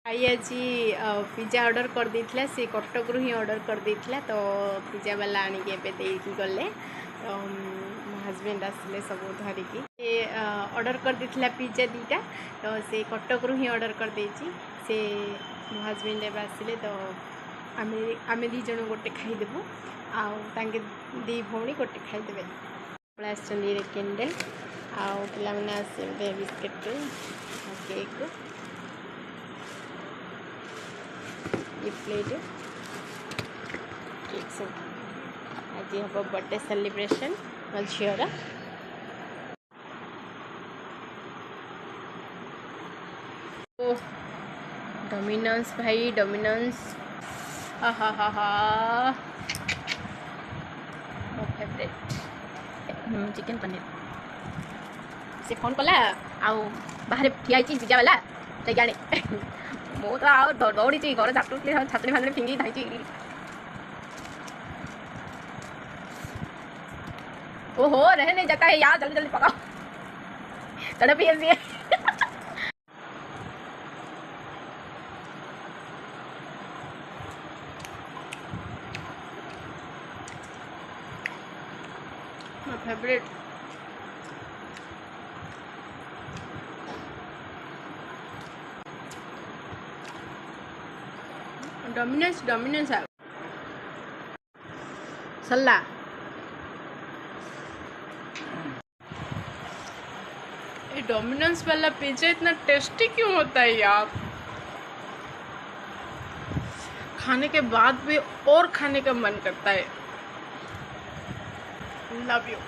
भाई आज pizza order कर देथिला से कटक रु ही ऑर्डर कर देथिला तो पिज्जा वाला आनिक एबे गले तो मो हजबैंड आसिले सब धरिकी ऑर्डर कर देथिला पिज्जा दीटा तो से कटक रु ही ऑर्डर कर देछि से मो हजबैंड एबे आसिले तो आमे दी जण गोटे खाइदेबू आउ तांके दी भौणी गोटे खाइदेबे पळे आछन कैंडल आउ पिला माने आसे बिस्किट केक ये प्लेट केक सब आज हम बर्थडे सेलिब्रेशन मो झीर डोमिनोज भाई डोमिनोज हा मो फेवरेट चिकन पनीर से फोन कला आउ बाहर ठिया पिज्जा वाला जाने मो तो आउ दौड़ी घर छात्री फातरी फिंगी धाई ओहो रह नहीं जाता है यार जल्दी जल्दी पकाओ तड़प ही ऐसी है my favorite डोमिनोज है सल्ला ये डोमिनोज वाला पिज्जा इतना टेस्टी क्यों होता है यार खाने के बाद भी और खाने का मन करता है लव यू